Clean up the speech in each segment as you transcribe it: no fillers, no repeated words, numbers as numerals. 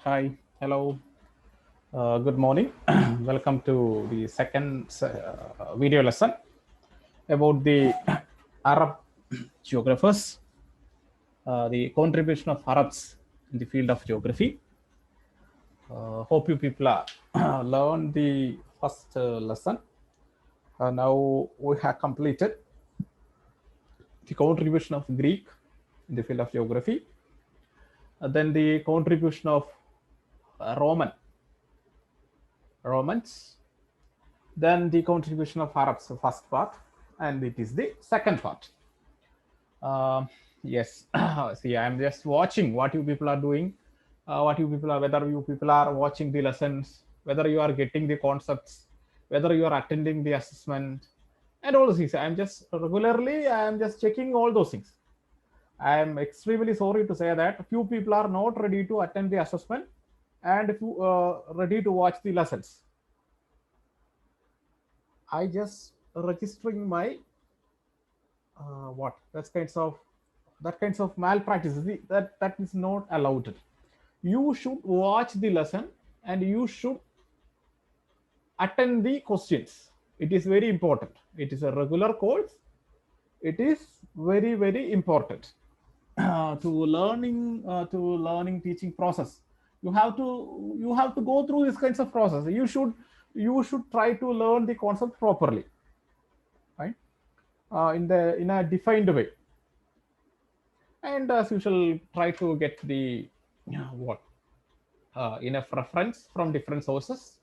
Hi, hello, good morning. Welcome to the second video lesson about the Arab geographers, the contribution of Arabs in the field of geography. Hope you people are learned the first lesson. Now we have completed the contribution of Greek in the field of geography. Then the contribution of Romans, then the contribution of Arabs, the first part, and it is the second part. Uh, yes, see, I'm just watching what you people are doing, whether you people are watching the lessons, whether you are getting the concepts, whether you are attending the assessment, and all those things. I'm just checking all those things. I am extremely sorry to say that few people are not ready to attend the assessment and few ready to watch the lessons. I just registering my what that kinds of malpractices that is not allowed. You should watch the lesson and you should attend the questions. It is very important. It is a regular course. It is very important to learning teaching process. You have to go through this kinds of process. You should try to learn the concept properly, right? In a defined way, and as usual try to get the what enough reference from different sources.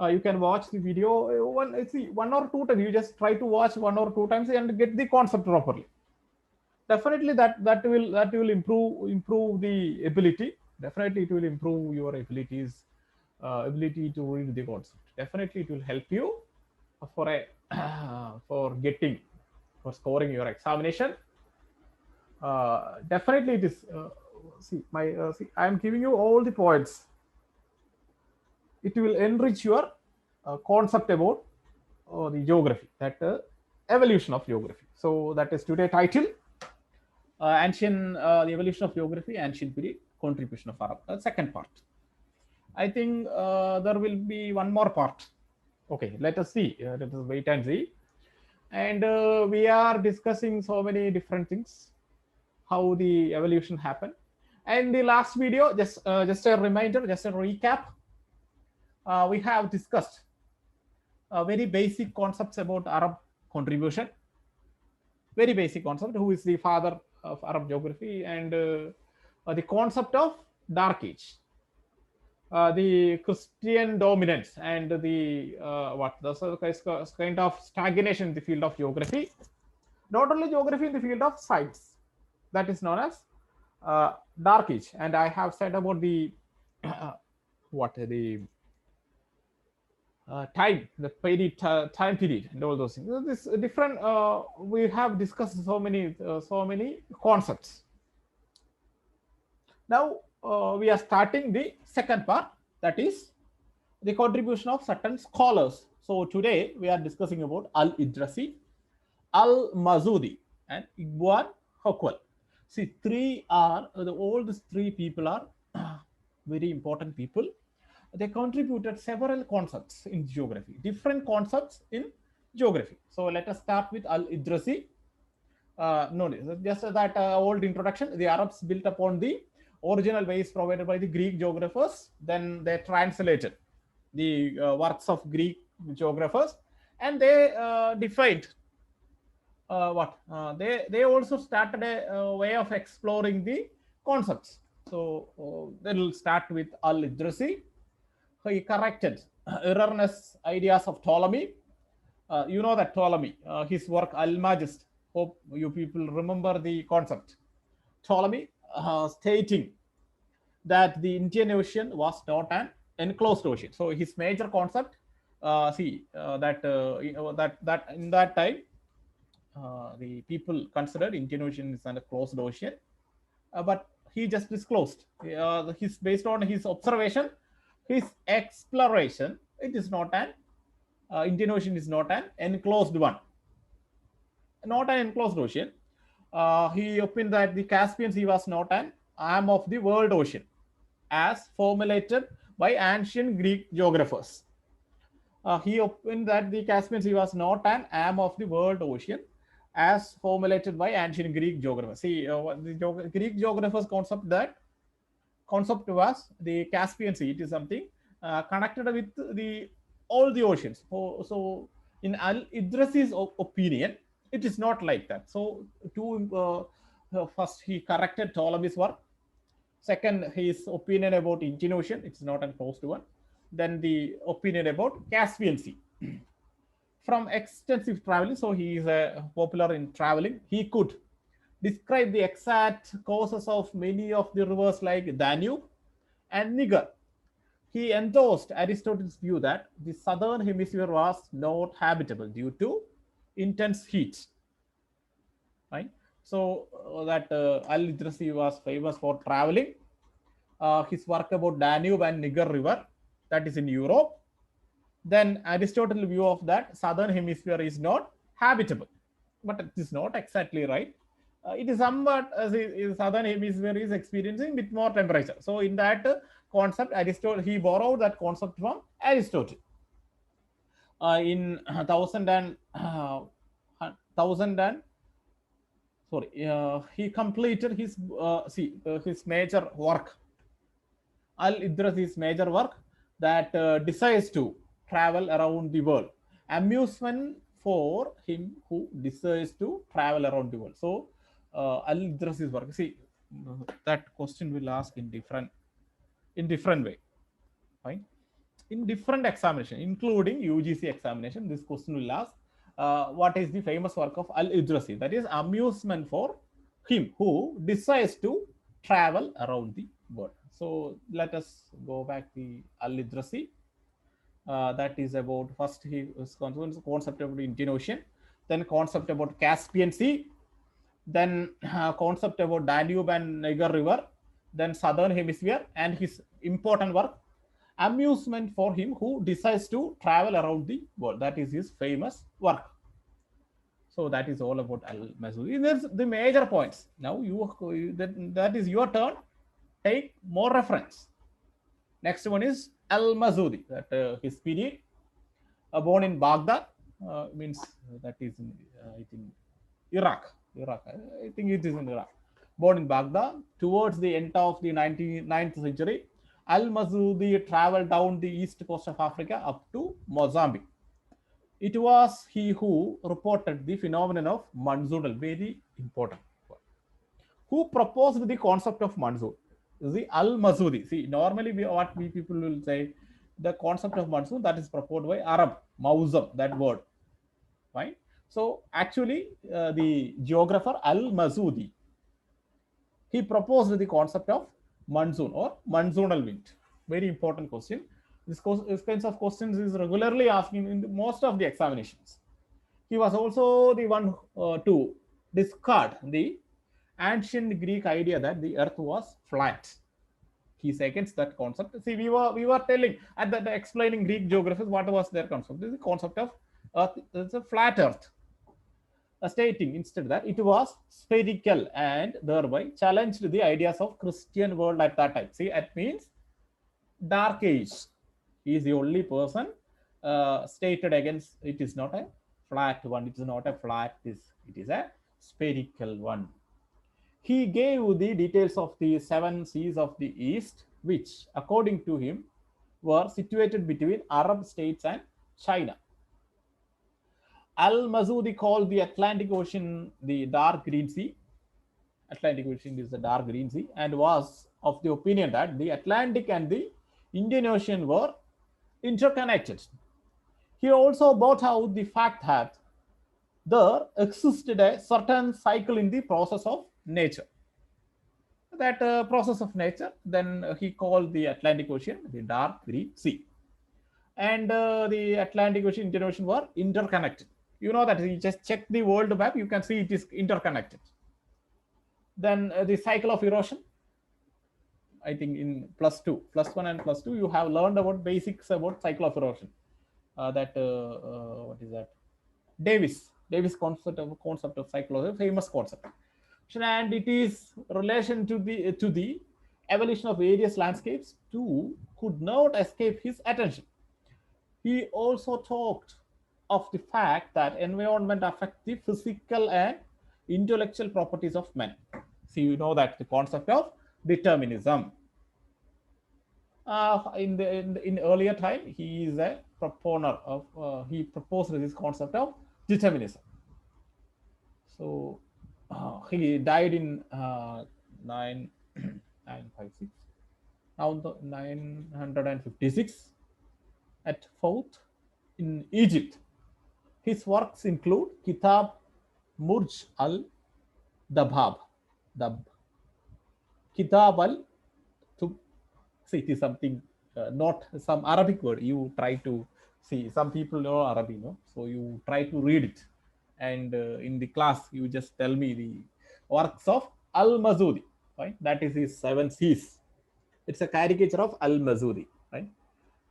You can watch the video one or two times. You just try to watch one or two times and get the concept properly. Definitely that will improve the ability. Definitely it will improve your ability to read the concept. Definitely it will help you for a for scoring your examination. Definitely it is. See, I am giving you all the points. It will enrich your concept about the geography, that evolution of geography. So that is today title: ancient the evolution of geography, ancient period, contribution of Arab. Second part. I think there will be one more part. Okay, let us see. Let us wait and see. And we are discussing so many different things, how the evolution happened. And the last video, just a reminder, just a recap. We have discussed very basic concepts about Arab contribution. Very basic concept: who is the father of Arab geography, and the concept of Dark Age, the Christian dominance, and the kind of stagnation in the field of geography. Not only geography, in the field of science, that is known as Dark Age. And I have said about the what the the time period, and all those things. This different. We have discussed so many concepts. Now we are starting the second part, that is the contribution of certain scholars. So today we are discussing about Al-Idrasi, Al-Mazudi, and Ibn Hokwal. See, all these three people are very important people. They contributed several concepts in geography, different concepts in geography. So let us start with Al-Idrasi. No, just that old introduction. The Arabs built upon the original ways provided by the Greek geographers. Then they translated the works of Greek geographers, and they defined they also started a way of exploring the concepts. So they'll start with Al-Idrasi. He corrected erroneous ideas of Ptolemy. You know that Ptolemy, his work Al-Majest. Hope you people remember the concept. Ptolemy stating that the Indian Ocean was not an enclosed ocean. So his major concept, that in that time, the people considered Indian Ocean is a closed ocean, but he just disclosed. His based on his observation, his exploration. It is not an Indian Ocean is not an enclosed one, not an enclosed ocean. He opined that the Caspian Sea was not an arm of the world ocean. as formulated by ancient Greek geographers. He opined that the Caspian Sea was not an arm of the world ocean as formulated by ancient Greek geographers. See, the Greek geographers concept was the Caspian Sea. It is something connected with the all the oceans. So in Al Idrisi's opinion, it is not like that. So first he corrected Ptolemy's work. Second, his opinion about Indian Ocean. It's not a closed one. Then the opinion about Caspian Sea. From extensive traveling, so he is popular in traveling. He could describe the exact causes of many of the rivers like Danube and Niger. He endorsed Aristotle's view that the southern hemisphere was not habitable due to intense heat. Right. So that Al-Idrisi was famous for traveling. His work about Danube and Niger River, that is in Europe. Then Aristotle's view of that southern hemisphere is not habitable, but it is not exactly right. It is somewhat the southern hemisphere is experiencing a bit more temperature. So in that concept, Aristotle, he borrowed that concept from Aristotle. In thousand and sorry, he completed his major work. Al-Idrasi's major work that desires to travel around the world. Amusement for him who desires to travel around the world. So Al-Idrasi's work. See, that question will ask in different way. Fine. In different examination, including UGC examination, this question will ask what is the famous work of Al-Idrasi? That is amusement for him who desires to travel around the world. So let us go back to Al-Idrasi. That is about first his concept about Indian Ocean, then concept about Caspian Sea, then concept about Danube and Niger River, then southern hemisphere, and his important work amusement for him who decides to travel around the world. That is his famous work. So that is all about Al-Masudi. There's the major points. Now that is your turn. Take more reference. Next one is Al-Masudi. That his period, born in Baghdad, means that is in I think Iraq. I think it is in Iraq. Born in Baghdad towards the end of the 9th century. Al-Masudi traveled down the east coast of Africa up to Mozambique. It was he who reported the phenomenon of monsoonal, very important. Who proposed the concept of monsoon? The Al-Masudi. See, normally what we people will say, the concept of monsoon that is proposed by Arab, Mausam, that word. Right? So actually, the geographer Al-Masudi, he proposed the concept of monsoon or monsoonal wind. Very important question. This kinds of questions is regularly asking in most of the examinations. He was also the one to discard the ancient Greek idea that the earth was flat. He's against that concept. See, we were telling at the explaining Greek geographers what was their concept. This is the concept of earth, it's a flat earth. Stating instead that it was spherical and thereby challenged the ideas of Christian world at that time. See, it means Dark Age. He is the only person stated against it is not a flat one. It is not a flat this. It is a spherical one. He gave the details of the 7 seas of the East, which, according to him, were situated between Arab states and China. Al-Masudi called the Atlantic Ocean the Dark Green Sea. Atlantic Ocean is the Dark Green Sea, and was of the opinion that the Atlantic and the Indian Ocean were interconnected. He also brought out the fact that there existed a certain cycle in the process of nature. That process of nature, then he called the Atlantic Ocean the Dark Green Sea. And the Atlantic Ocean, Indian Ocean were interconnected. You know that you just check the world map, you can see it is interconnected. Then the cycle of erosion, I think in +1 and +2, you have learned about basics about cycle of erosion. What is that? Davis concept of cycle of famous concept, and it is relation to the evolution of various landscapes too could not escape his attention. He also talked of the fact that environment affects the physical and intellectual properties of men. So you know that the concept of determinism. In earlier time, he is a proponent of he proposed this concept of determinism. So he died in 956, now 956 at Fouth in Egypt. His works include Kitab Murj al Dabab, Dab, Kitab al Tub. See, it is something not some Arabic word. You try to see. Some people know Arabic, no? So you try to read it, and in the class you just tell me the works of Al Mazudi, right? That is his seven C's. It's a caricature of Al Mazudi, right?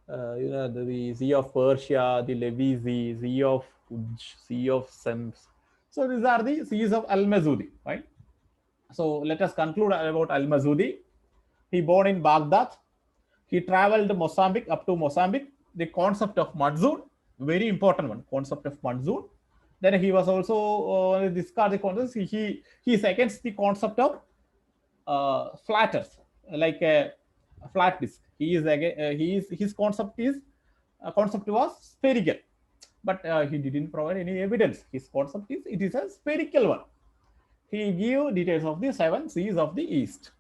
The Sea of Persia, the Levi Sea, Sea of Uj, Sea of Sems. So these are the Seas of Al Mazudi, right? So let us conclude about Al Mazudi. He born in Baghdad. He traveled Mozambique up to Mozambique. The concept of monsoon, very important one, concept of monsoon. Then he was also discard the concept. He is against the concept of flat earth, like a flat disk. He is again his concept was spherical, but he didn't provide any evidence. His concept is it is a spherical one. He gave details of the seven seas of the east,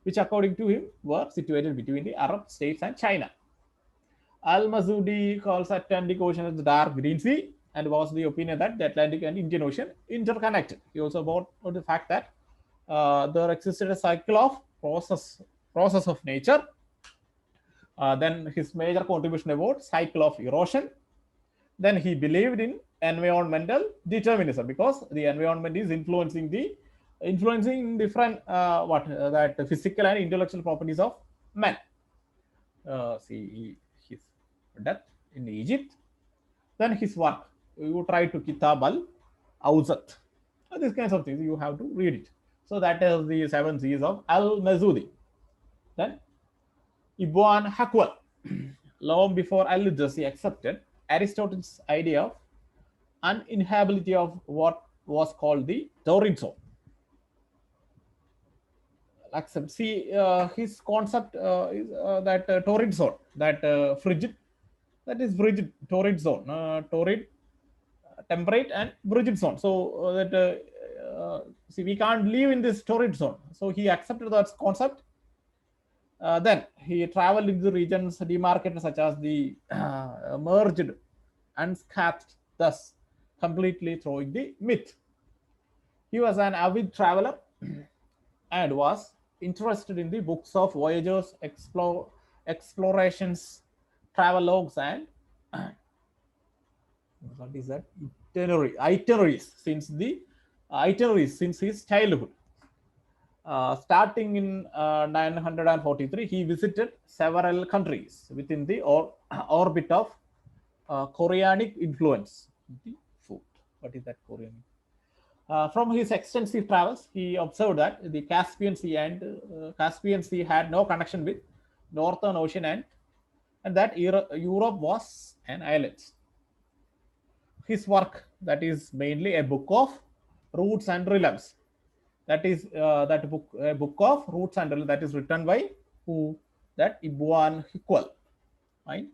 which according to him were situated between the Arab states and China. Al-Mazudi calls Atlantic Ocean as the dark green sea and was the opinion that the Atlantic and Indian Ocean interconnected. He also brought out the fact that there existed a cycle of process of nature. Then his major contribution about cycle of erosion. Then he believed in environmental determinism because the environment is influencing different that physical and intellectual properties of men. See his death in Egypt. Then his work. You try to Kitab al Awsat. These kinds of things you have to read it. So that is the seven C's of Al Mazudi. Then Ibn Hakwal, long before Al-Jazi accepted Aristotle's idea of uninhabitability of what was called the Torrid zone. Accept. See, his concept is that torrid zone, that frigid, that is frigid torrid zone, torrid, temperate, and frigid zone. So see, we can't live in this torrid zone. So he accepted that concept. Then he traveled into the regions demarcated, such as the merged, unscathed, thus completely throwing the myth. He was an avid traveler and was interested in the books of voyages, explorations, travelogues, and what is that? Itineraries since his childhood. Starting in 943, he visited several countries within the orbit of Koreanic influence. The food. What is that Korean? From his extensive travels, he observed that the Caspian Sea had no connection with Northern Ocean and that Europe was an island. His work, that is mainly a book of roots and realms. That is that book, a book of roots and realms, that is written by who? That Ibn Hakwal, right?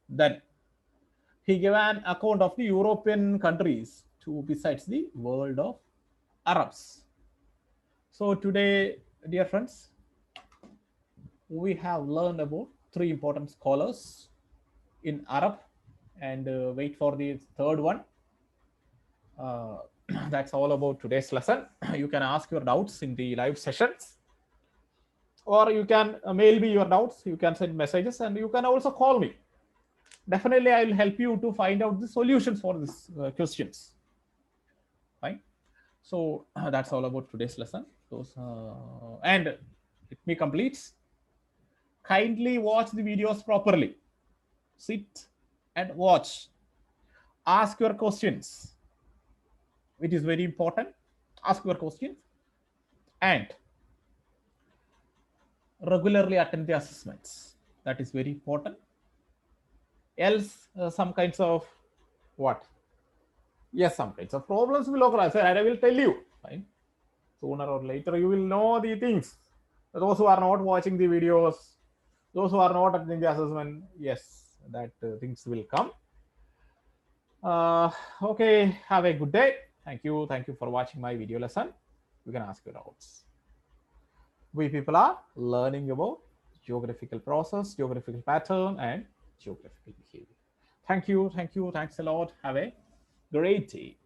Then he gave an account of the European countries to besides the world of Arabs. So today, dear friends, we have learned about three important scholars in Arab, and wait for the third one. That's all about today's lesson. You can ask your doubts in the live sessions, or you can mail me your doubts. You can send messages, and you can also call me. Definitely, I will help you to find out the solutions for these questions. Fine. So that's all about today's lesson. And let me complete. Kindly watch the videos properly. Sit and watch. Ask your questions. It is very important. Ask your questions and regularly attend the assessments. That is very important. Else, some kinds of what? Yes, some kinds of problems will occur. I will tell you. Fine. Sooner or later, you will know the things. Those who are not watching the videos, those who are not attending the assessment, yes, that things will come. Okay, have a good day. Thank you for watching my video lesson. You can ask your doubts. We people are learning about geographical process, geographical pattern, and geographical behavior. Thanks a lot. Have a great day.